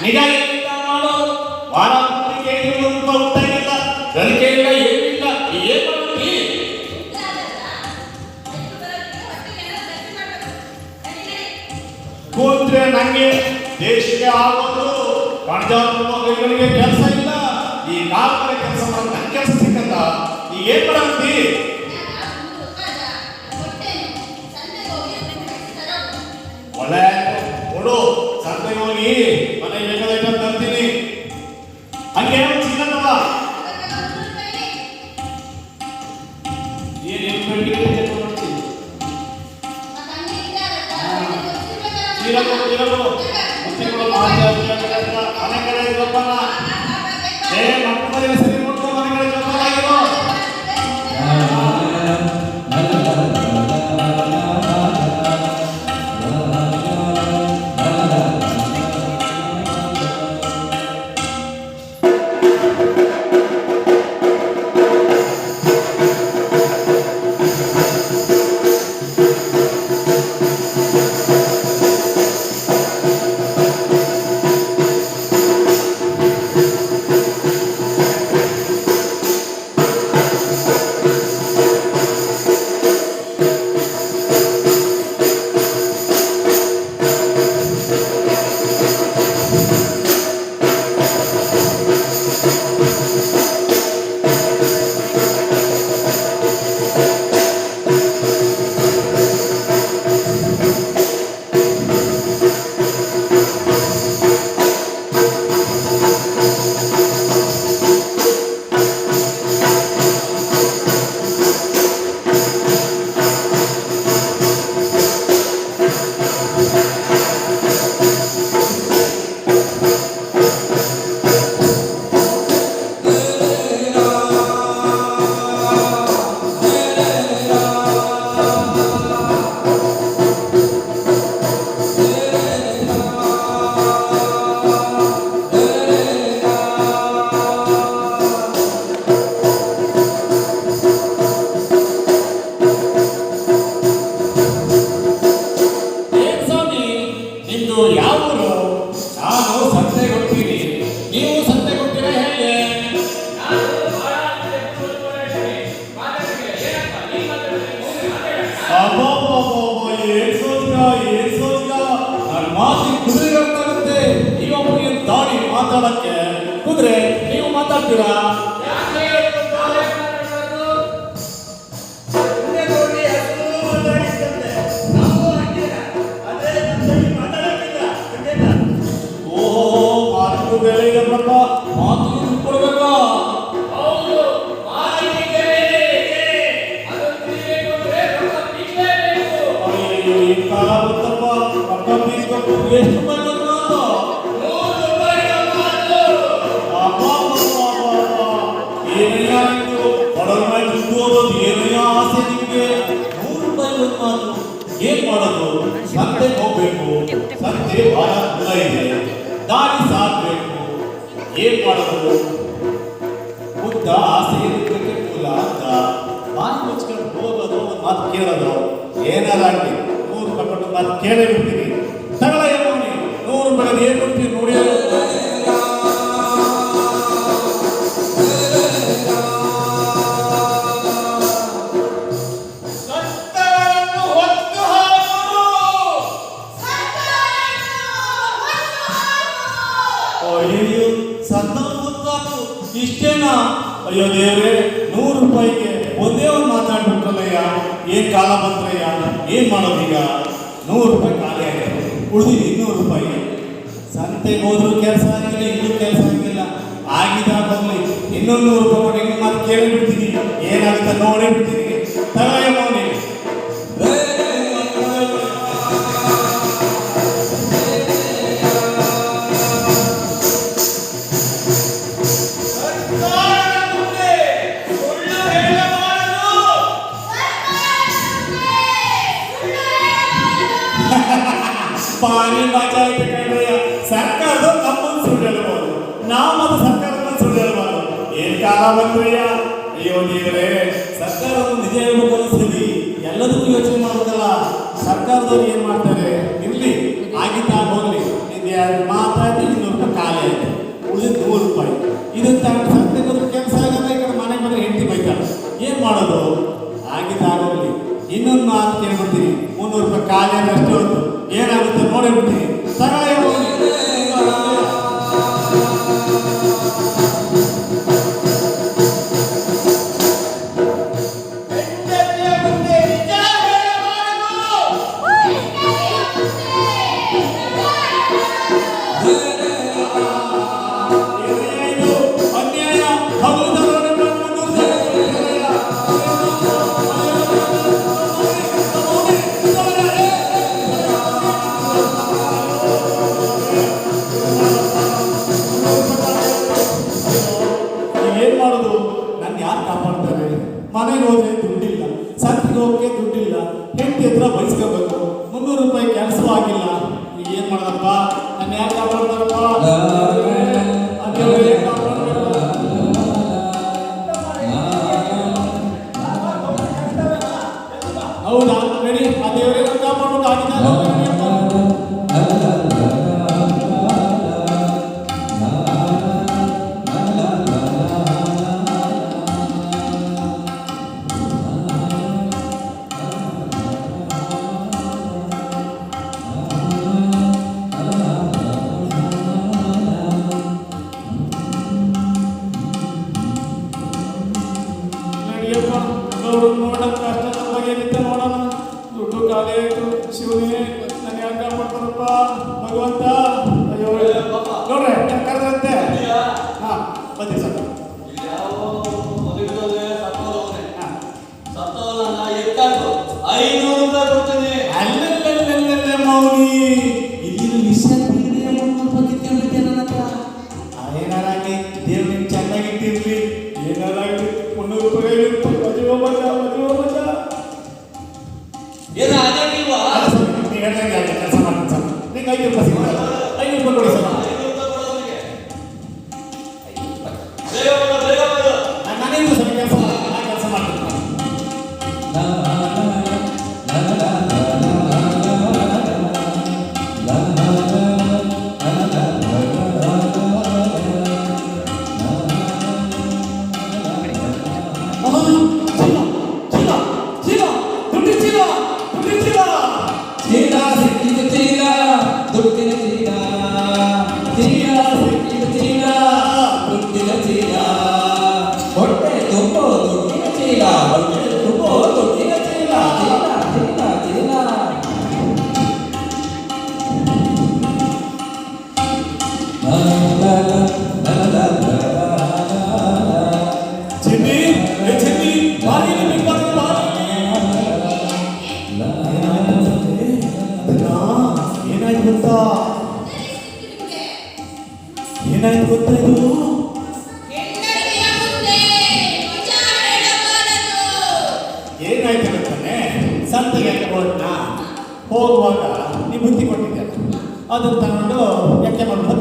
ನಿಜ ಏನಿಲ್ಲ ಮಾಡು ವಾರ ಪೂರ್ತಿಗೆ ರೂಪ ಊಟಾಗಿಲ್ಲ ಗಳಿಕೆ ಇಲ್ಲ ಏನಿಲ್ಲ ಏನ್ ಮಾಡ್ತೀವಿ ಕೂತ್ರೆ ನಂಗೆ ದೇಶಕ್ಕೆ ಆಗೋದು ಕಣಜಾರಿಗೆ ಕೆಲಸ ಇಲ್ಲ ಈ ಕಾಲ್ಪನೆ ಕೆಲಸ ಮಾಡೋದು ನನ್ ಕೆಲಸ ಸಿಕ್ಕಲ್ಲ ಈಗ ಏನ್ ಮಾಡಂತಿ ಒಳ್ಳೆ ಕೊಡು ಸಂತೆಗೆ ಹೋಗಿ ಮನೆ ಬೇಕಾದ ತರ್ತೀನಿ ಹಂಗೆ ಸಿಗಲ್ಲವ ಏನೇನು ಮನೆ ಕಡೆ ಜೋಪಾನ ಮಕ್ಕಳ ಸರಿ ಕೊಡ್ಕೊ ಮನೆ ಕಡೆ ಜೋಪಾನ ಆಗಿರೋ ಮಾತಾಡಕ್ಕೆ ಕುದುರೆ ನೀವು ಮಾತಾಡ್ತೀರಾ ಓಹೋ ಮಾತು ಬೆಲೆ ಇದೆ ಬಿಡಪ್ಪ ಮಾತು ಕೊಡ್ಬೇಕಾ ಈ ಕಾಲ ಬಂತಪ್ಪ ಪಕ್ಕ ಬೀಸ್ಬೇಕು ಎಷ್ಟು ಏನ್ ಮಾಡೋದು ಸಂತೆ ಹೋಗ್ಬೇಕು ಸಂತೆ ಬಹಳ ದೂರ ಇದೆ ದಾರಿ ಸಾಕ್ಬೇಕು ಏನ್ ಮಾಡೋದು ಮುದ್ದ ಆಸೆ ಇರಬೇಕು ಮೂಲ ಅಂತ ಮಾತು ಮುಚ್ಕೊಂಡು ಹೋಗೋದು ಒಂದು ಮಾತು ಕೇಳೋದು ಏನಾರ ಆಗಲಿ 100 ರೂಪಾಯಿ ಕೊಟ್ಟು ಮಾತು ಕೇಳೇ ಬಿಡ್ತೀನಿ ತಗೊಳ ಏನು 100 ರೂಪಾಯಿ ಏನ್ ಕೊಡ್ತೀನಿ ನೋಡಿ ಇಷ್ಟೇನಾ ಅಯ್ಯೋ ದೇವ್ರೆ 100 ರೂಪಾಯಿಗೆ ಒಂದೇ ಒಂದು ಮಾತಾಡ್ಬಿಟ್ರಲ್ಲಯ್ಯ ಏನ್ ಕಾಲ ಬಂದ್ರಯ್ಯ ಏನ್ ಮಾಡೋದೀಗ 100 ರೂಪಾಯಿ ಖಾಲಿ ಆಗಿದೆ ಉಳಿದಿದ್ದು 200 ರೂಪಾಯಿ ಸಂತೆಗೆ ಹೋದ್ರು ಕೆಲಸ ಆಗಿಲ್ಲ ಇನ್ನೂ ಕೆಲಸ ಆಗಿಲ್ಲ ಆಗಿದಾಗಲಿ ಇನ್ನೊಂದು 100 ರೂಪಾಯಿ ಕೊಟ್ಟು ಹೆಂಗೆ ಮಾತು ಕೇಳಿ ಬಿಡ್ತೀನಿ ಏನಾಗುತ್ತೆ ನೋಡೇ ಬಿಡ್ತೀನಿ ತಗೊಳ್ಳಿ ಮೌನಿ ಪಾನಿ ಬಾಚಾಯ್ತು ಸರ್ಕಾರದ ನಮ್ಮನ್ನು ಸುಳ್ಳು ಹೇಳ್ಬೋದು ನಾವು ಅದು ಸರ್ಕಾರದ ಸುಳ್ಳು ಹೇಳ್ಬಾರ್ದು ಏನ್ ಕಾಲ ಬಂದ್ರಯ್ಯ ಅಯ್ಯೋ ದೇವರೇ ಸರ್ಕಾರದ ನಿಜ ಹೇಳ್ಬೇಕಲ್ಲ ಸರಿ ಎಲ್ಲದಕ್ಕೂ ಯೋಚನೆ ಮಾಡ್ಬೇಕಲ್ಲ ಸರ್ಕಾರದವ್ರು ಏನ್ ಮಾಡ್ತಾರೆ ಇರ್ಲಿ ಆಗಿದ್ದ ಹೋಗ್ಲಿ ಮಾತಾಡಿ 200 ರೂಪಾಯಿ ಸಂತೆಗೆ ಕೆಲಸ ಆಗಲ್ಲ, ಈ ಕಡೆ ಮನೆಗೆ ಬಂದ್ರೆ ಹೆಂಡತಿ ಬೈತಾಳೆ. ಏನ್ ಮಾಡೋದು? ಆಗಿದ್ದಾಗೋಗ್ಲಿ. ಇನ್ನೊಂದು ಮಾತು ಕೇಳ್ಬಿಡ್ತೀನಿ, 300 ರೂಪಾಯಿ ಖಾಲಿ ಅಷ್ಟೇ ಹೊತ್ತು ಏನಾಗುತ್ತೆ ನೋಡಿಬಿಡ್ತೀನಿ. ತಗೊಳ್ಳಿ ಹೋಗಿ. ಮನೆಗೆ ಹೋದ್ರೆ ದುಡ್ಡಿಲ್ಲ, ಸಂತಿಗೆ ಹೋಗಕ್ಕೆ ದುಡ್ಡಿಲ್ಲ, ಹೆಂಡತಿ ಹತ್ರ ಬಯಸ್ಕೋಬೇಕು, 300 ರೂಪಾಯಿ ಕೆಲಸವೂ ಆಗಿಲ್ಲ. ಈಗ ಏನ್ ಮಾಡೋದಪ್ಪ? ನಾನು ಯಾರು ಕಾಪಾಡ್ತಾರಪ್ಪ? ಹೌದಾ? ರೆಡಿ, ಆ ದೇವರೇ ಕಾಪಾಡ್ಬೇಕು. ಆಗಿದ್ದ ನೋಡೋಣ, ಕಷ್ಟದ ಬಗ್ಗೆ ನೋಡೋಣ. ದುಡ್ಡು ಖಾಲಿ ಆಯ್ತು. ಶಿವನೇ ನಾನು ಯಾಕೆ ಕಾಪಾಡ್ತಾರಪ್ಪ ಭಗವಂತ. ಅಯ್ಯೋ ನೋಡ್ರೆ ಕರೆದಂತೆ. ಹಾ ಬನ್ನಿ ಸರ್. ಅಲ್ಲಲ್ಲಲ್ಲಲ್ಲ ಮೌನಿ, ಇಲ್ಲಿನ ವಿಷಯ ಏನಾರಾಗಿ ದೇವ್ರು ನಿಮ್ಗೆ ಚೆನ್ನಾಗಿಟ್ಟಿರ್ಲಿ. ಏನಾರಾಗಿ 300 ರೂಪಾಯಿ ಮದುವೆ ಮಜಾ ಮದುವೆ ಮಜಾ. ಏನು ಆಗಕ್ಕಿಲ್ವಾ? ನೀವು ಹೇಳ್ದಂಗೆ ಕೆಲಸ ಮಾಡ್ತೀನಿ ಸರ್. ನಿಂಗೆ 5 ರೂಪಾಯಿ ಸಿಗ್ತಲ್ಲ, 5 ರೂಪಾಯಿ ಕೊಡಿ ಸರ್. ನಾನೇನು ಸರ್ ಕೆಲಸ ಮಾಡ್ತೀನಿ, ನಾನು ಕೆಲಸ ಮಾಡ್ತೀನಿ. ಏನಾಯ್ತು ಗೊತ್ತಾ? ಇದು ಏನಾಯ್ತು ಗೊತ್ತಾನೆ? ಸಂತೆಗೆ ಹೋಗುವಾಗ ನೀವು ಬುದ್ಧಿ ಕೊಟ್ಟಿದ್ದೆ, ಅದನ್ನು ತಗೊಂಡು ಎಕ್ಕೆ ಮರದ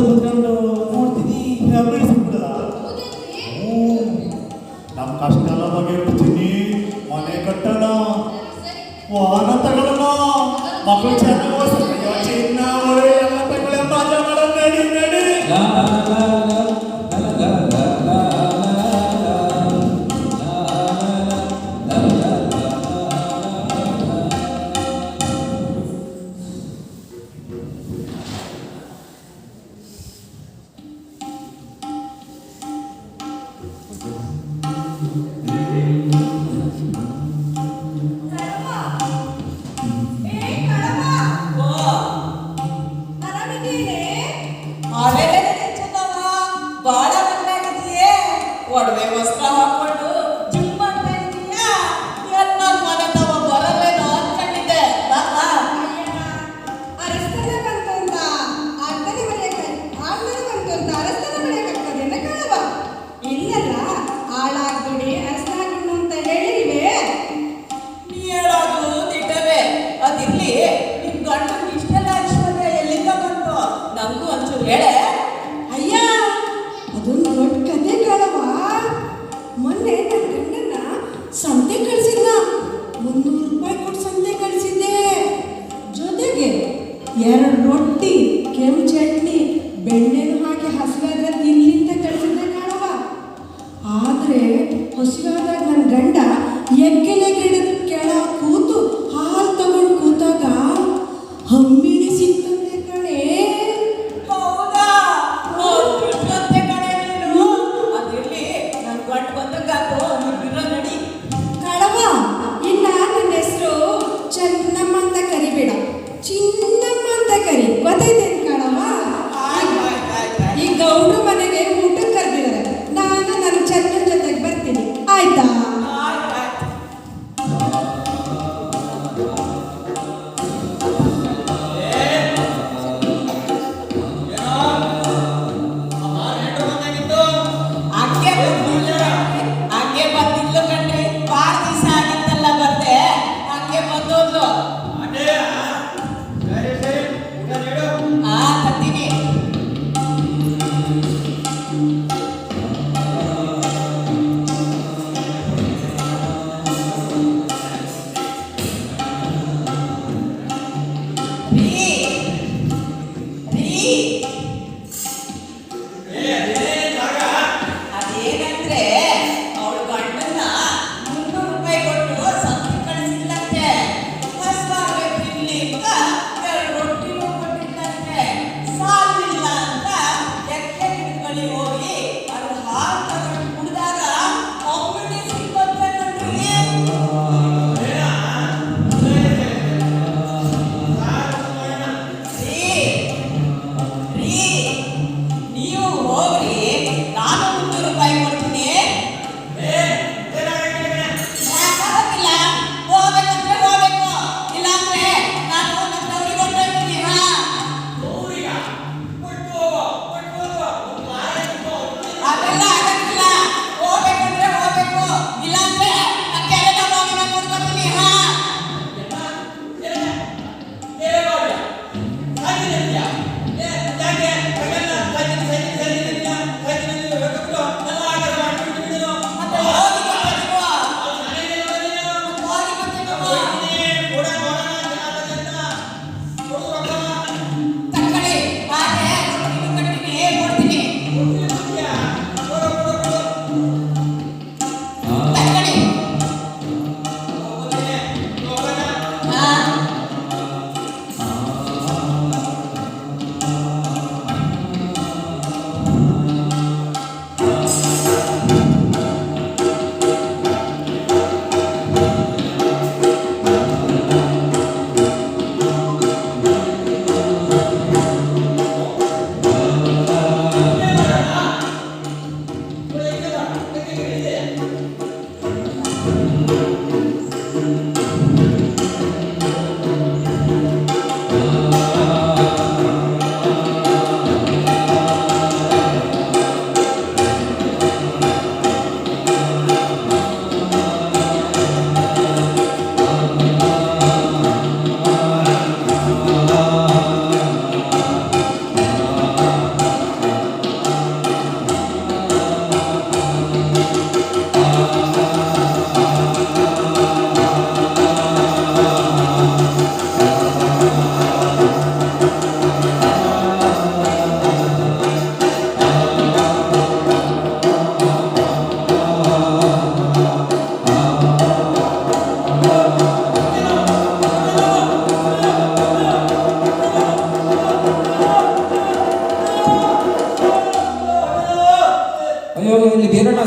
ಕುತ್ಕೊಂಡು ನೋಡ್ತೀನಿ ಬಿಡಿಸ್ಬಿಡ. ನಮ್ಮ ಕಷ್ಟ ಎಲ್ಲ ಬಗೆಹರಿಸ್ತೀನಿ. ಮನೆ ಕಟ್ಟೋಣ, ವಾಹನ ತಗೊಳ್ಳೋಣ, ಮಕ್ಕಳು ಚೆನ್ನಾಗಿ ಓದಿಸ್ಬೇಕು, ಚಿನ್ನ ಒಳ್ಳೆ ಎಲ್ಲ ತಗೊಳ್ಳಿ, ಮಜಾ ಮಾಡೋಣ. ನಡಿ ನಡಿ. ಒಡವೆ ವಸ್ತ್ರ ಹಾಕೊಂಡು ಜಿಮ್ ಮಾಡ್ತಾ ಇದೀಯಾ? ನನ್ನ ಮನೆ ತವ ಬರಲ್ಲೇನೋ ಅನ್ಕೊಂಡಿದ್ದೆ. ಅರಸ್ತನ ಬಂತು ಅಂತ ಆರ್ಧನೆ ಬಂತು ಅಂತ ಅರಸ್ತನ ಮನೆಯಾಗ್ತದೆ ಕಾಣವ. ಇಲ್ಲಲ್ಲ, ಆಳಾಗ್ದುಡಿ ಅರಸನಾಗುಣ್ಣು ಅಂತ ಹೇಳಿವೆ. ನೀ ಹೇಳೋದು ದಿಟ್ಟವೇ. ಅದಿರ್ಲಿ, ನಿಮ್ ಗಂಡು ಇಷ್ಟೆಲ್ಲ ಐಶ್ವರ್ಯ ಎಲ್ಲಿಂದ ಬಂತು? ನಂಗೂ ಒಂಚೂರು ಹೇಳೆ. ಅಯ್ಯ, ಅದೊಂದು ದೊಡ್ಡ ಕತೆ ಕಾಣವ. ಮೊನ್ನೆ ನನ್ನ ಗಂಡನ್ನ ಸಂತೆ ಕಳಿಸಿದ್ದ. 300 ರೂಪಾಯಿ ಕೊಟ್ಟು ಸಂತೆ ಕಳಿಸಿದ್ದೆ. ಜೊತೆಗೆ 2 ರೊಟ್ಟಿ, ಕೆಂಪು ಚಟ್ನಿ, ಬೆಣ್ಣೆನು ಹಾಕಿ ಹಸಿವಾದ್ರೆ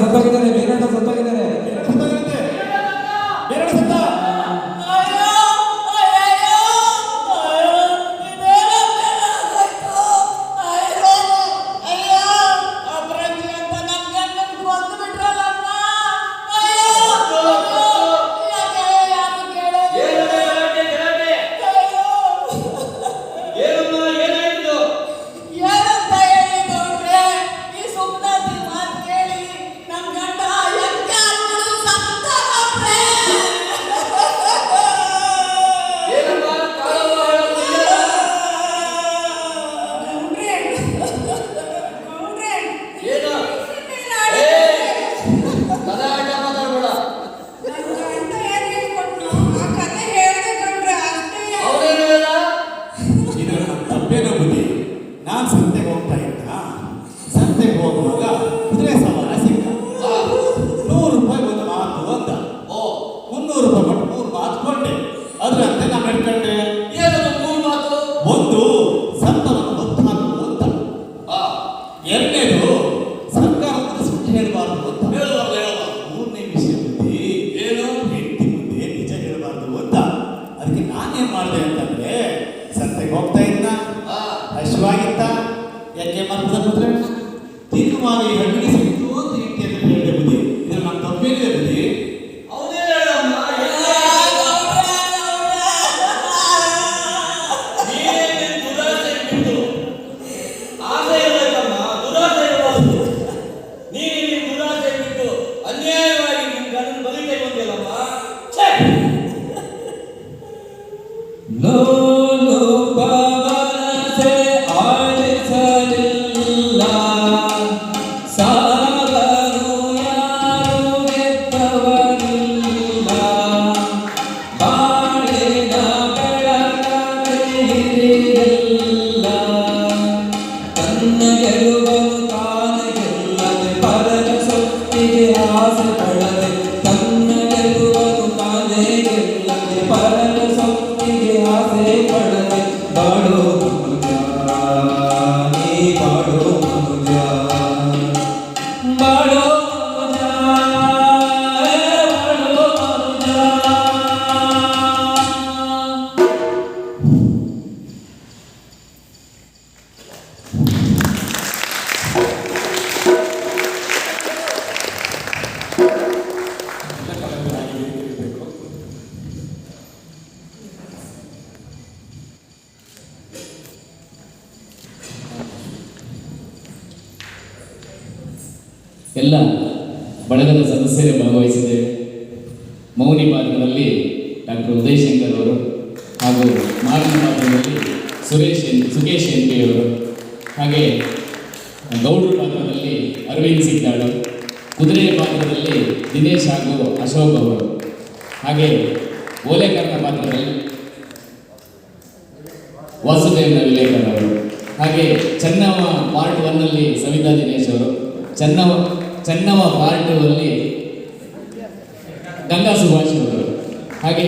ಸತ್ತೋಗಿದ್ದಾರೆ, ಬೇರೆಣ್ಣ ಸತ್ತೋಗಿದ್ದಾರೆ. ಬೇರೆ ಸತ್ತ ಅಯ್ಯೋ ಅಯ್ಯಯ್ಯೋ ಅಯ್ಯೋ ಇದೇನಾಗೋಯ್ತು ಅಯ್ಯೋ ಅಯ್ಯೋ ಅಪ್ರಂಜಿ ಅಂತ ನನ್ನ ಗಂಡನ ಕೊಂದು ಬಿಟ್ರಲ್ಲಮ್ಮ ಅಯ್ಯೋ ಯಾಕೆ ಯಾರು ಕೇಳೋದು ಅಯ್ಯೋ ಏನಂತ ಹೇಳಿ ಗೌಡ್ರೆ ಈ ಸುಮ್ನಾತಿ ಮಾತು ಕೇಳಿ ನಮ್ ಗಂಡ ಯಜ್ಞ ಅನ್ಬಿಡು ಸತ್ತ ಗೌಡ್ರೆ. ಗೌಡ್ರೆ, ಗೌಡ್ರೆ, ನನ್ ಗಂಡ ಏನ್ ಹೇಳ್ಕೊಟ್ನು ಆ ಕತೆ ಹೇಳ್ದೆ ಗೌಡ್ರೆ, ಅಷ್ಟೇ. ಇದು ನನ್ನ ತಪ್ಪೇನೋ ಬುದ್ಧಿ. ನಾನು ಸಂತೆಗೆ ಹೋಗ್ತಾ ಇದ್ದ, ಸಂತೆಗೆ ಹೋಗುವಾಗ ಕುದುರೆ ಸವಾರ ಸಿಕ್ಕ. 100 ರೂಪಾಯಿ ಒಂದು ಮಾತು ಅಂತ. 300 ರೂಪಾಯಿ ಕೊಟ್ಟು 3 ಮಾತು ಕೊಂಡೆ. ಅದರಂತೆ ನಾನು ನಡ್ಕೊಂಡೆ. ಒಂದು ಸತ್ತವನ್ನು ಹೊತ್ತು ಹಾಕು ಅಂತ, ಎರಡನೇದು ಸರ್ಕಾರವನ್ನು ಸುಳ್ಳು ಹೇಳಬಾರ್ದು ಅಂತ, ಮೂರನೇ ವಿಷಯ ಬುದ್ಧಿ ಹೆಂಡತಿ ಮುಂದೆ ನಿಜ ಹೇಳಬಾರ್ದು ಅಂತ. ಅದಕ್ಕೆ ನಾನೇನ್ ಮಾಡಿದೆ ಅಂತಂದ್ರೆ, ಸಂತೆಗೆ ಹೋಗ್ತಾ ಇದ್ದ, ಹಸಿವಾಗಿತ್ತ, ಯಾಕೆ ಮರದ ಕುದುರೆ ತಿನ್ನುವಾಗ ಈ ಹಣ್ಣಿಗೆ ಸಿಕ್ತು ಅಂತ ಇಟ್ಟಿ ಅಂತ ಹೇಳಿದೆ ಬುದ್ಧಿ. ಇದು ನಮ್ಮ ತಪ್ಪೇನಿದೆ ಬುದ್ಧಿ. ಲೋಲು ಪವನಸೆ ಆಳಿಸಲಿಲ್ಲ, ಸಾಗರು ಯಾರು ಗೆದ್ದವರಿಲ್ಲ. ಬಾಳಿನ ಬೆಳಕನೆ ಹಿರಿಯಲ್ಲ, ತನ್ನ ಗೆಲುವನ್ನು ತಾನೇ ಗೆಲ್ಲದೆ ಪರರ ಸೊತ್ತಿಗೆ ಆಸೆ ಪಡದೆ. ತನ್ನ ಗೆಲುವನ್ನು ತಾನೇ ಗೆಲ್ಲದೆ ಪರರ ಸೊತ್ತಿಗೆ ಆಸೆ ಪಡದೆ. ಬಾಳು ಮನುಜ, ನೀ ಬಾಳು ಮನುಜ, ಬಾಳು ಮನುಜ, ಬಾಳು ಮನುಜ. ಎಲ್ಲ ಬಳಗದ ಸದಸ್ಯರೇ ಭಾಗವಹಿಸಿದ್ದೇವೆ. ಮೌನಿ ಪಾತ್ರದಲ್ಲಿ ಡಾಕ್ಟರ್ ಉದಯ್ ಶಂಕರ್ ಅವರು, ಹಾಗೂ ಮಾಲಿನ ಪಾತ್ರದಲ್ಲಿ ಸುಕೇಶ್ ಎನ್.ಪಿ. ಅವರು, ಹಾಗೆ ಗೌಡ್ರ ಪಾತ್ರದಲ್ಲಿ ಅರವಿಂದ್ ಸಿದ್ದಾಳು, ಕುದುರೆಯ ಪಾತ್ರದಲ್ಲಿ ದಿನೇಶ್ ಹಾಗೂ ಅಶೋಕ್ ಅವರು, ಹಾಗೆ ಓಲೆಕರ್ನ ಪಾತ್ರದಲ್ಲಿ ವಾಸುದೇವ್ ನವಿಲೇಕರ್ ಅವರು, ಹಾಗೆ ಚೆನ್ನವ ಪಾರ್ಟ್ 1ನಲ್ಲಿ ಸವಿತಾ ದಿನೇಶ್ ಅವರು, ಚೆನ್ನವ ಪಾರ್ಟ್ 2 ಅಲ್ಲಿ ಗಂಗಾ ಸುಭಾಷ್ ಅವರು, ಹಾಗೆ